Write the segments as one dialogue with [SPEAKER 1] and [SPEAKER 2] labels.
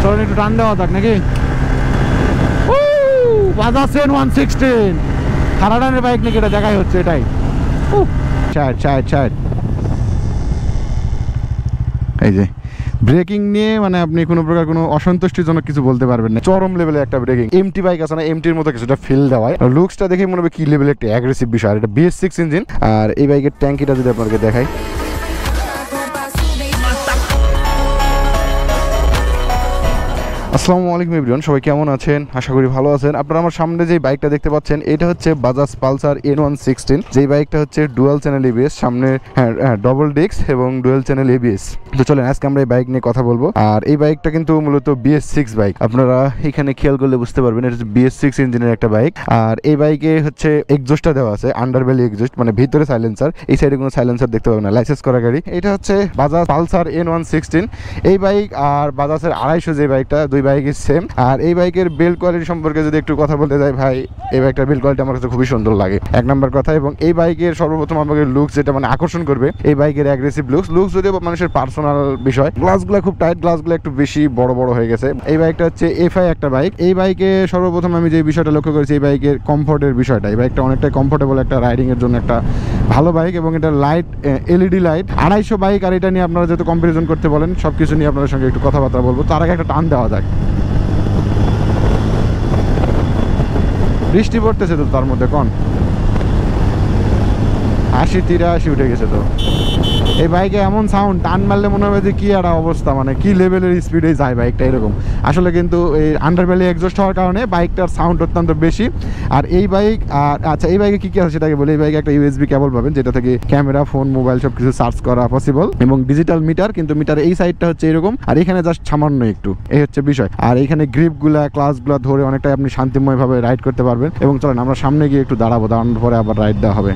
[SPEAKER 1] চলুন একটু টান দেওয়া যাক নাকি। বাজাজ N116 খারাডানের বাইক নাকি এটা দেখাই হচ্ছে, এটাই সাইড। এই যে ব্রেকিং নিয়ে মানে আপনি কোনো প্রকার কোনো অসন্তুষ্টিজনক কিছু বলতে পারবেন না, চরম লেভেলে একটা ব্রেকিং। এমটি বাইক আছে না, এমটির মতো কিছুটা ফিল দেওয়ায়, লুকসটা দেখে মনে হবে কি লেভেলে একটা অ্যাগ্রেসিভ বিষয়। আর এটা BS6 ইঞ্জিন। আর এই বাইকের ট্যাঙ্কিটা যদি আপনাকে দেখাই, আসসালামু আলাইকুম এভরিওয়ান, সবাই কেমন আছেন? আশা করি ভালো আছেন। আপনারা আমার সামনে যে বাইকটা দেখতে পাচ্ছেন এটা হচ্ছে বাজাজ পালসার N116। যেই বাইকটা হচ্ছে ডুয়াল চ্যানেল ABS, সামনে ডবল ডিস্ক এবং ডুয়াল চ্যানেল ABS। তো চলেন আজকে আমরা এই বাইক নিয়ে কথা বলবো। আর এই বাইকটা কিন্তু মূলত BS6 বাইক, আপনারা এখানে খেয়াল করলে বুঝতে পারবেন এটা হচ্ছে BS6 ইঞ্জিনের একটা বাইক। আর এই বাইকে হচ্ছে এক্সজস্টটা দেওয়া আছে আন্ডারবেলি এক্সজস্ট, মানে ভিতরে সাইলেন্সার, এই সাইডে কোনো সাইলেন্সার দেখতে পাবেন না, লাইসেন্স করা গাড়ি। এটা হচ্ছে বাজাজ পালসার N116 এই বাইক। আর বাজাজের 250 যে বাইকটা, দুই বাইকই সেম। আর এই বাইকের বিল্ড কোয়ালিটি সম্পর্কে যদি একটু কথা বলতে যাই, ভাই এই বাইকটার বিল্ড কোয়ালিটি আমার কাছে খুবই সুন্দর লাগে, এক নাম্বার কথা। এবং এই বাইকের সর্বপ্রথম আমাকে লুকস যেটা মানে আকর্ষণ করবে, এই বাইকের অ্যাগ্রেসিভ লুকস যদিও মানুষের পার্সোনাল বিষয়। গ্লাসগুলো খুব টাইট, গ্লাসগুলো একটু বেশি বড় হয়ে গেছে। এই বাইকটা হচ্ছে FI একটা বাইক। এই বাইকে সর্বপ্রথম আমি যে বিষয়টা লক্ষ্য করেছি, এই বাইকের কমফোর্টের বিষয়টা। এই বাইকটা অনেকটাই কমফোর্টেবল একটা রাইডিং এর জন্য একটা ভালো বাইক। এবং এটা লাইট LED লাইট 250 বাইক। আর এটা নিয়ে আপনারা যেহেতু কম্পারিজন করতে বলেন, সবকিছু নিয়ে আপনাদের সঙ্গে একটু কথাবার্তা বলবো। তার আগে একটা টান দেওয়া যাক। বৃষ্টি পড়তেছে তো তার মধ্যে কোন 80-83 উঠে গেছে। তো এই বাইকে এমন সাউন্ড, টান মারলে মনে হবে যে কি একটা অবস্থা, মানে কি লেভেলের স্পিডে যায় বাইকটা এরকম। আসলে কিন্তু এই আন্ডারবেলি এক্সজস্ট হওয়ার কারণে বাইকটার সাউন্ড অত্যন্ত বেশি। আর এই বাইক, আচ্ছা এই বাইকে কি আছে সেটাকে বলি। এই বাইকে একটা USB কেবল পাবেন, যেটা থেকে ক্যামেরা, ফোন, মোবাইল সব কিছু সার্চ করা পসিবল, এবং ডিজিটাল মিটার। কিন্তু মিটারের এই সাইডটা হচ্ছে এরকম, আর এখানে জাস্ট সামান্য একটু, এই হচ্ছে বিষয়। আর এইখানে গ্রিপগুলা, ক্লাসগুলা ধরে অনেকটাই আপনি শান্তিময়ভাবে রাইড করতে পারবেন। এবং চলেন আমরা সামনে গিয়ে একটু দাঁড়ানোর পরে আবার রাইড দেওয়া হবে।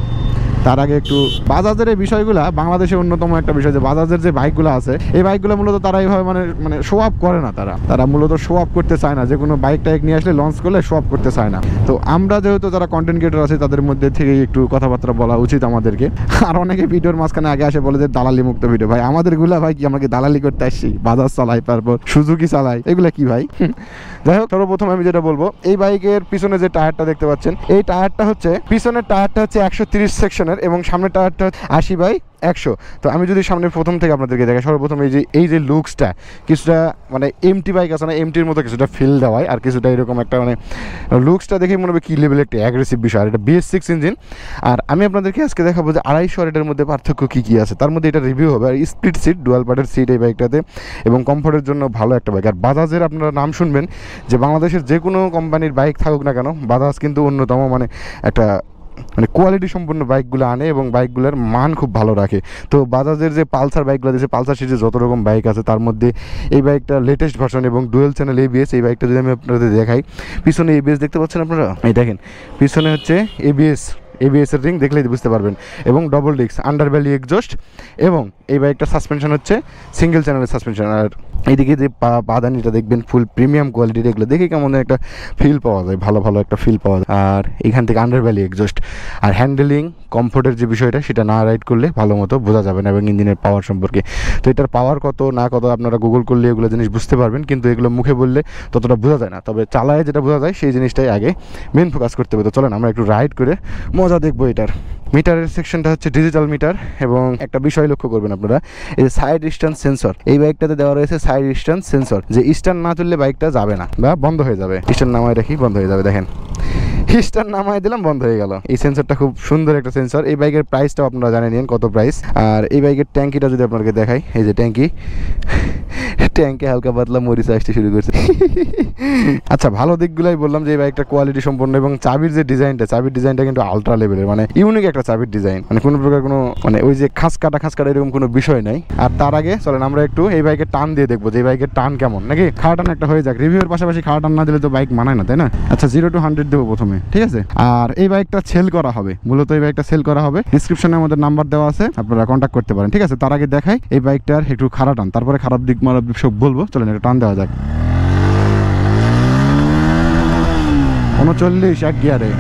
[SPEAKER 1] তার আগে একটু বাজাজের এই বিষয়গুলো, বাংলাদেশে অন্যতম একটা বিষয় যে বাজাজের যে বাইকগুলো আছে, এই বাইকগুলো মূলত তারা এইভাবে মানে শো আপ করে না। তারা মূলত শো আপ করতে চায় না, যে কোনো বাইক টাইক নিয়ে আসলে লঞ্চ করলে শো আপ করতে চায় না। তো আমরা যেহেতু যারা কন্টেন্ট ক্রিয়েটর আছে, তাদের মধ্যে থেকে একটু কথাবার্তা বলা উচিত আমাদেরকে। আর অনেকে ভিডিওর মাঝখানে আগে আসে বলে যে দালালি মুক্ত ভিডিও। ভাই আমাদেরগুলা ভাই কি আমাকে দালালি করতে আসছি? বাজাজ চালাই, তারপর সুজুকি চালাই, এগুলা কি ভাই? যাই হোক, সর্বপ্রথম আমি যেটা বলবো, এই বাইকের পিছনে যে টায়ারটা দেখতে পাচ্ছেন, এই টায়ারটা হচ্ছে, পিছনের টায়ারটা হচ্ছে 130 সেকশনের, এবং সামনের টায়ারটা 80/100। তো আমি যদি সামনে প্রথম থেকে আপনাদেরকে দেখাই, সর্বপ্রথম এই যে লুকসটা কিছুটা মানে এমটি বাইক আছে না, এমটির মতো কিছুটা ফিল দেওয়ায়, আর কিছুটা এরকম একটা মানে লুকসটা দেখে মনে হবে কি লেভেলে একটা অ্যাগ্রেসিভ বিষয়। আর এটা BS6 ইঞ্জিন। আর আমি আপনাদেরকে আজকে দেখাবো যে 250 আর এটার মধ্যে পার্থক্য কী আছে, তার মধ্যে এটা রিভিউ হবে। আর স্প্লিট সিট, ডুয়াল পার্টের সিট এই বাইকটাতে, এবং কমফোর্টের জন্য ভালো একটা বাইক। আর বাজাজের আপনারা নাম শুনবেন, যে বাংলাদেশের যে কোনো কোম্পানির বাইক থাকুক না কেন, বাজাজ কিন্তু অন্যতম মানে একটা মানে কোয়ালিটি সম্পন্ন বাইকগুলো আনে, এবং বাইকগুলোর মান খুব ভালো রাখে। তো বাজাজের যে পালসার বাইকগুলো দিয়েছে, পালসার সিরিজে যত রকম বাইক আছে, তার মধ্যে এই বাইকটা লেটেস্ট ভার্সন এবং ডুয়েল চ্যানেল ABS। এই বাইকটা যদি আমি আপনাদের দেখাই, পিছনে ABS দেখতে পাচ্ছেন আপনারা, এই দেখেন পিছনে হচ্ছে ABS এর রিং, দেখলেই বুঝতে পারবেন। এবং ডবল ডিস্ক, আন্ডারবেলি এক্সজস্ট, এবং এই বাইকটা সাসপেনশন হচ্ছে সিঙ্গেল চ্যানেলের সাসপেনশন। আর এইদিকে যে পাদানিটা দেখবেন ফুল প্রিমিয়াম কোয়ালিটির, এগুলো দেখে কেমন একটা ফিল পাওয়া যায়, ভালো একটা ফিল পাওয়া যায়। আর এখান থেকে আন্ডারবেলি এক্সজস্ট। আর হ্যান্ডেলিং, কমফোর্টের যে বিষয়টা, সেটা না রাইড করলে ভালো মতো বোঝা যাবে না, এবং ইঞ্জিনের পাওয়ার সম্পর্কে। তো এটার পাওয়ার কত না কত আপনারা গুগল করলে এগুলো জিনিস বুঝতে পারবেন, কিন্তু এগুলো মুখে বললে ততটা বোঝা যায় না। তবে চালায় যেটা বোঝা যায়, সেই জিনিসটাই আগে মেন ফোকাস করতে হবে। তো চলেন আমরা একটু রাইড করে মজা দেখবো এটার। মিটারের সেকশনটা হচ্ছে ডিজিটাল মিটার, এবং একটা বিষয় লক্ষ্য করবেন আপনারা, এই যে সাইড স্ট্যান্ড সেন্সর, এই বাইকটাতে দেওয়া রয়েছে সাইড স্ট্যান্ড সেন্সর, যে স্ট্যান্ড না তুললে বাইকটা যাবে না বা বন্ধ হয়ে যাবে। স্ট্যান্ড নামায় রাখি, বন্ধ হয়ে যাবে, দেখেন স্ট্যান্ড নামায় দিলাম, বন্ধ হয়ে গেল। এই সেন্সরটা খুব সুন্দর একটা সেন্সর। এই বাইকের প্রাইসটাও আপনারা জানেন কত প্রাইস। আর এই বাইকের ট্যাঙ্কিটা যদি আপনাকে দেখাই, এই যে ট্যাঙ্কে হালকা পাতলা মরিচা আসতে শুরু করছে। আচ্ছা, ভালো দিকগুলাই বললাম, যে এই বাইকটা কোয়ালিটি সম্পন্ন, এবং চাবির যে ডিজাইনটা কিন্তু আলট্রা লেভেলের, মানে ইউনিক একটা চাবির ডিজাইন, মানে কোনো প্রকার কোনো মানে ওই যে খাস কাটা এরকম কোনো বিষয় নাই। আর তার আগে চলেন আমরা একটু এই বাইকের টান দিয়ে দেখবো, যে এই বাইকের টান কেমন, নাকি খাড়া টান একটা হয়ে যাক। রিভিউর পাশাপাশি খাড়া টান না দিলে তো বাইক মানায় না, তাই না? আচ্ছা, 0 to 100 দেবো প্রথমে, ঠিক আছে? আর এই বাইকটা সেল করা হবে, মূলত এই বাইকটা সেল করা হবে। ডিসক্রিপশনে আমাদের নাম্বার দেওয়া আছে, আপনারা কন্ট্যাক্ট করতে পারেন, ঠিক আছে? তার আগে দেখাই এই বাইকটার একটু খাড়া টান, তারপরে খারাপ দিক সব বলবো। চলেন একটা টান দেওয়া যাক। 39 এক গিয়ারে,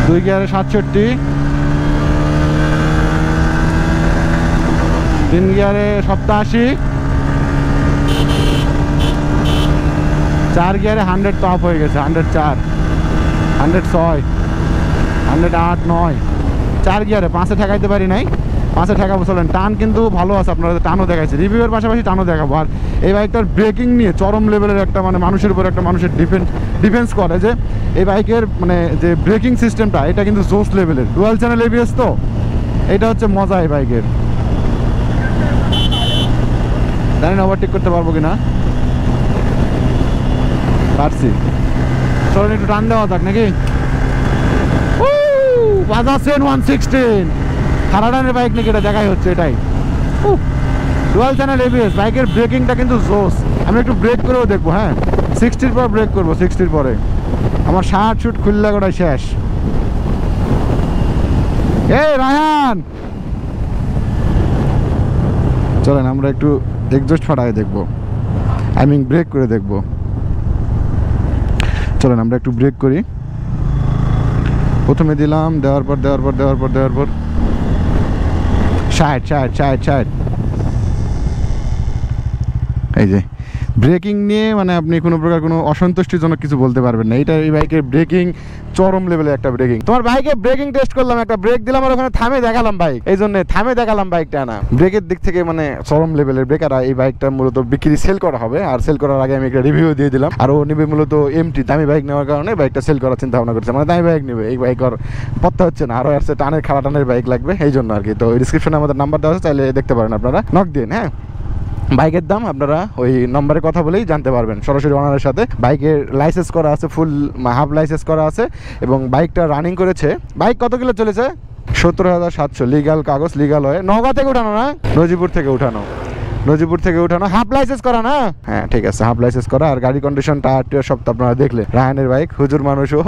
[SPEAKER 1] 2 গিয়ারে 67, 3 গিয়ারে 87, 4 গিয়ারে 100 টপ হয়ে গেছে, 104, 106, 108, 9, 4 গিয়ারে 5-এ ঠেকাইতে পারি নাই, 5-এ ঠেকাবো। চলেন, টান কিন্তু ভালো আছে, আপনারা টানও দেখাইছে, রিভিউয়ের পাশাপাশি টানও দেখাবো। আর এই বাইকটার ব্রেকিং নিয়ে চরম লেভেলের একটা মানে মানুষের উপর একটা মানুষের ডিফেন্স করে যে এই বাইকের মানে যে ব্রেকিং সিস্টেমটা এটা কিন্তু জোস লেভেলের, ডুয়াল চ্যানেল এবিএস, তো এটা হচ্ছে মজা এই বাইকের। জানি না ওভারটেক করতে পারবো কিনা, পারছি। চলেন একটু টান দেওয়া থাক নাকি। বাজাজ N116 খারাডানের বাইক নাকি এটা, দেখাই হচ্ছে এটাই। ডুয়াল চ্যানেল এবিএস, বাইকের ব্রেকিংটা কিন্তু জোস। আমি একটু ব্রেক করেও দেখবো, হ্যাঁ 60-র পর ব্রেক করবো, 60-র পরে। আমার 60 শুট খুললে গোটাই শেষ। এই রায়হান, চলেন আমরা একটু এক্সজস্ট ফাটায় দেখবো, আই মিন ব্রেক করে দেখবো। চলেন আমরা একটু ব্রেক করি। প্রথমে দিলাম, দেওয়ার পর 60। এই যে ব্রেকিং নিয়ে মানে আপনি কোনো প্রকার কোনো অসন্তুষ্টিজনক কিছু বলতে পারবেন না। এই বাইকের ব্রেকিং চরম লেভেলের একটা ব্রেকিং। তোমার বাইকে ব্রেকিং টেস্ট করলাম, একটা ব্রেক দিলাম আর ওখানে থামে দেখালাম বাইক, এই জন্য থামে দেখালাম বাইকটা না। ব্রেকের দিক থেকে মানে চরম লেভেলের ব্রেক। আর এই বাইকটা মূলত বিক্রি সেল করা হবে, আর সেল করার আগে আমি একটা রিভিউ দিয়ে দিলাম। আর ও নেবে মূলত এমটি, দামি বাইক নেওয়ার কারণে বাইকটা সেল করার চিন্তা ভাবনা করছে, মানে দামি বাইক নেবে। এই বাইক আর পত্তা হচ্ছে না, আরও আসছে টানের খাড়া টানের বাইক লাগবে, এই জন্য আর কি। তো ডিসক্রিপশনে আমাদের নাম্বার দেওয়া আছে, চাইলে দেখতে পারেন আপনারা, নক দিন। হ্যাঁ, বাইকের দাম আপনারা ওই নম্বরে কথা বলেই জানতে পারবেন সরাসরি ওনারের সাথে। বাইকের লাইসেন্স করা আছে, ফুল হাফ লাইসেন্স করা আছে, এবং বাইকটা রানিং করেছে। বাইক কত কিলো চলেছে? 70,700 লিগাল কাগজ, লিগাল হয়ে। নওগাঁ থেকে উঠানো না, নজিপুর থেকে উঠানো, হাফ লাইসেন্স করা না? হ্যাঁ ঠিক আছে, হাফ লাইসেন্স করা। আর গাড়ি কন্ডিশন, টায়ার সব তো আপনারা দেখলে। রায়হানের বাইক, হুজুর মানুষও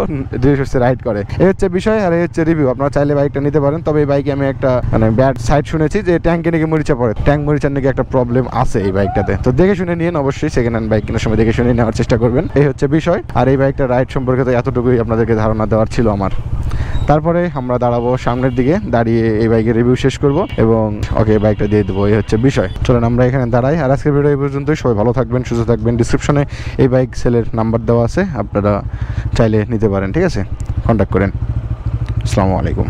[SPEAKER 1] রাইড করে, এই হচ্ছে বিষয়। আর এই হচ্ছে রিভিউ। আপনারা চাইলে বাইকটা নিতে পারেন। তবে এই বাইকে আমি একটা মানে ব্যাড সাইড শুনেছি যে ট্যাঙ্কে নাকি মরিচা পড়ে, ট্যাঙ্ক মরিচার নাকি একটা প্রবলেম আছে এই বাইকটাতে। তো দেখে শুনে নিন, অবশ্যই সেকেন্ড হ্যান্ড বাইক কেনার সময় দেখে শুনে নেওয়ার চেষ্টা করবেন, এই হচ্ছে বিষয়। আর এই বাইকটা রাইড সম্পর্কে তো এতটুকুই আপনাদেরকে ধারণা দেওয়ার ছিল আমার। তারপরে আমরা দাঁড়াবো সামনের দিকে, দাঁড়িয়ে এই বাইকের রিভিউ শেষ করব এবং ওকে বাইকটা দিয়ে দেবো, এই হচ্ছে বিষয়। চলেন আমরা এখানে দাঁড়াই। আর আজকের ভিডিও এই পর্যন্তই। সবাই ভালো থাকবেন, সুস্থ থাকবেন। ডিসক্রিপশনে এই বাইক সেলের নাম্বার দেওয়া আছে, আপনারা চাইলে নিতে পারেন, ঠিক আছে? কন্ট্যাক্ট করেন। আসসালামু আলাইকুম।